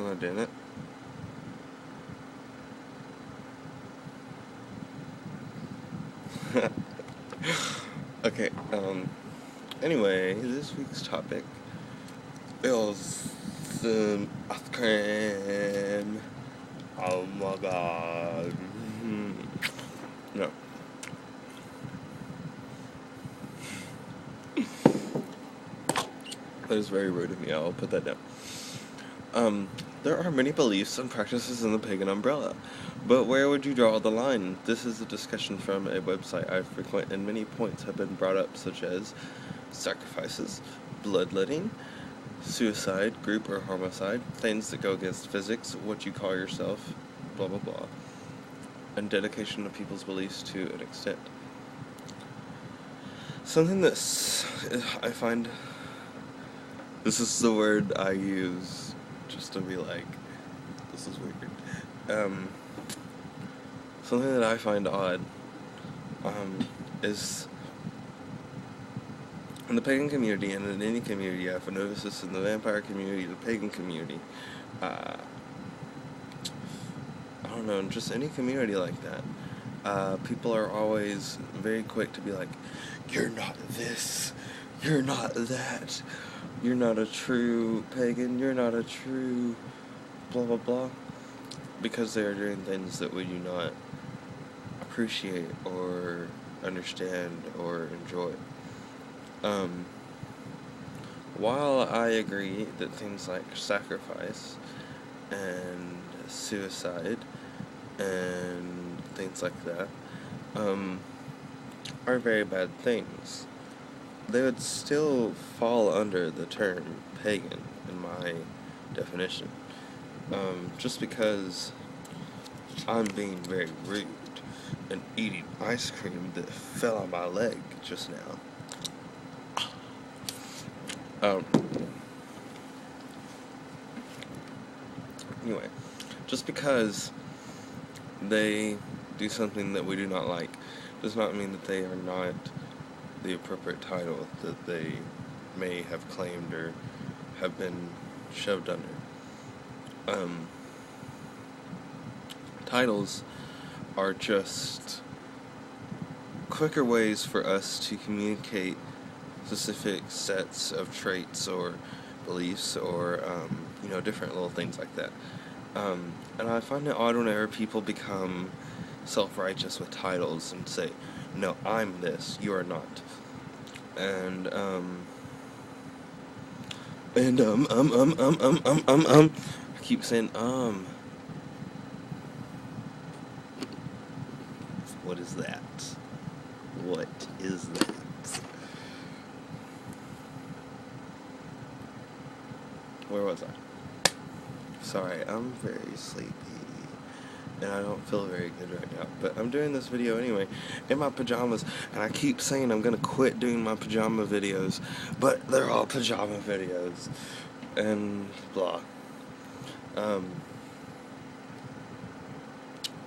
Am I doing it? Okay, anyway, this week's topic is the ice cream. Oh my god. No. That is very rude of me, I'll put that down. There are many beliefs and practices in the pagan umbrella, but where would you draw the line? This is a discussion from a website I frequent, and many points have been brought up, such as sacrifices, bloodletting, suicide, group or homicide, things that go against physics, what you call yourself, blah blah blah, and dedication of people's beliefs to an extent. Something that I find, this is the word I use just to be like, this is weird. Something that I find odd, is in the pagan community, and in any community, I've noticed this in the vampire community, the pagan community, I don't know, just any community like that, people are always very quick to be like, you're not this, you're not that, you're not a true pagan, you're not a true blah blah blah, because they are doing things that we do not appreciate or understand or enjoy. While I agree that things like sacrifice and suicide and things like that are very bad things, they would still fall under the term pagan in my definition. Just because I'm being very rude and eating ice cream that fell on my leg just now. Anyway, just because they do something that we do not like does not mean that they are not the appropriate title that they may have claimed or have been shoved under. Titles are just quicker ways for us to communicate specific sets of traits or beliefs or, different little things like that. And I find it odd whenever people become self-righteous with titles and say, no, I'm this, you are not. And, I keep saying, what is that? What is that? Where was I? Sorry, I'm very sleepy, and I don't feel very good right now, but I'm doing this video anyway, in my pajamas, and I keep saying I'm gonna quit doing my pajama videos, but they're all pajama videos, and blah.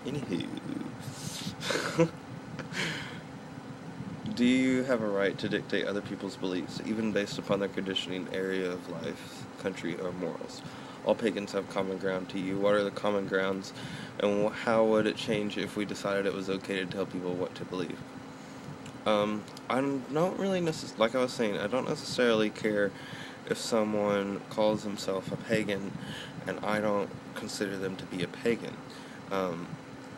Anywho. Do you have a right to dictate other people's beliefs, even based upon their conditioning, area of life, country, or morals? All pagans have common ground to you. What are the common grounds, and how would it change if we decided it was okay to tell people what to believe? I don't really like I was saying, I don't necessarily care if someone calls himself a pagan and I don't consider them to be a pagan.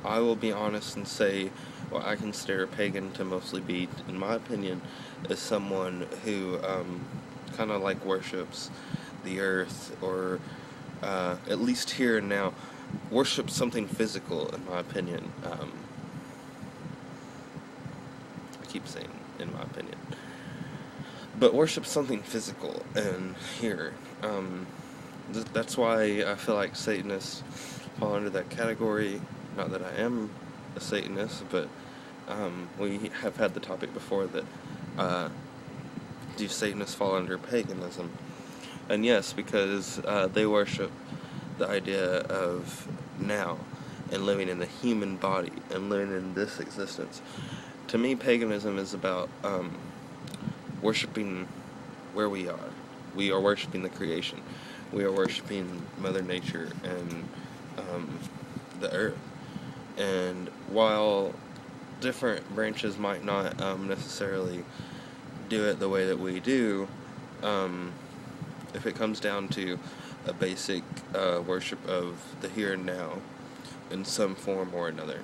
I will be honest and say what I consider a pagan to mostly be, in my opinion, is someone who kind of like worships the earth, or at least here and now, worships something physical, in my opinion. I keep saying, in my opinion. But worships something physical, and here. That's why I feel like Satanists fall under that category. Not that I am a Satanist, but we have had the topic before that do Satanists fall under paganism? And yes, because they worship the idea of now and living in the human body and living in this existence. To me, paganism is about worshiping where we are. We are worshiping the creation. we are worshiping Mother Nature and the earth. And while different branches might not necessarily do it the way that we do, if it comes down to a basic worship of the here and now in some form or another,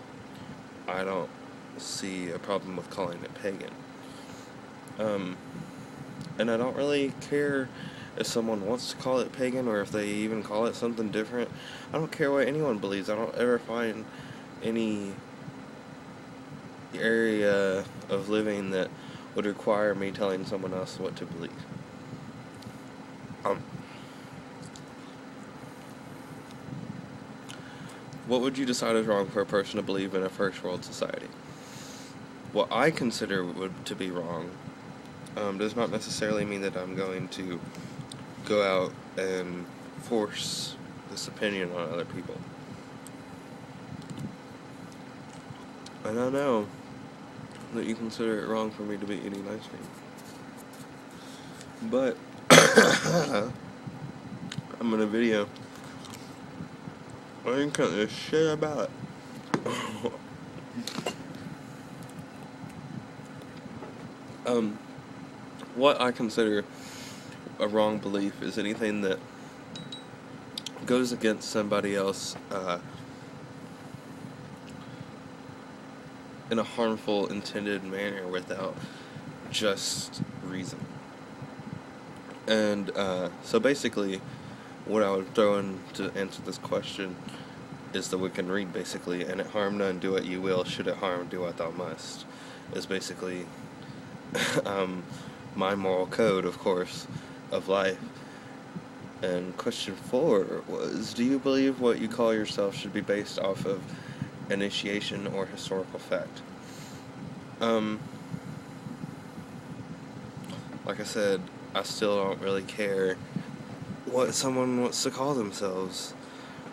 I don't see a problem with calling it pagan. And I don't really care if someone wants to call it pagan or if they even call it something different. I don't care what anyone believes. I don't ever find any area of living that would require me telling someone else what to believe. What would you decide is wrong for a person to believe in a first world society? What I consider to be wrong does not necessarily mean that I'm going to go out and force this opinion on other people. And I know that you consider it wrong for me to be eating ice cream. But I'm in a video. I ain't cut this shit about it. What I consider a wrong belief is anything that goes against somebody else in a harmful, intended manner without just reason. And so basically, what I would throw in to answer this question is the Wiccan Read, basically, and it harm none, do what you will, should it harm, do what thou must, is basically my moral code, of course, of life. And question 4 was, do you believe what you call yourself should be based off of initiation or historical fact? Like I said, I still don't really care what someone wants to call themselves.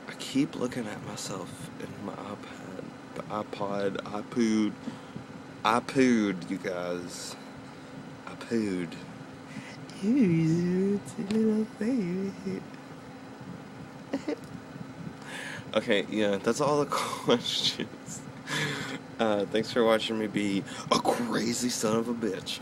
I keep looking at myself in my I pooed, you guys. I pooed. It's a little baby. Okay, yeah, that's all the questions. Thanks for watching me be a crazy son of a bitch.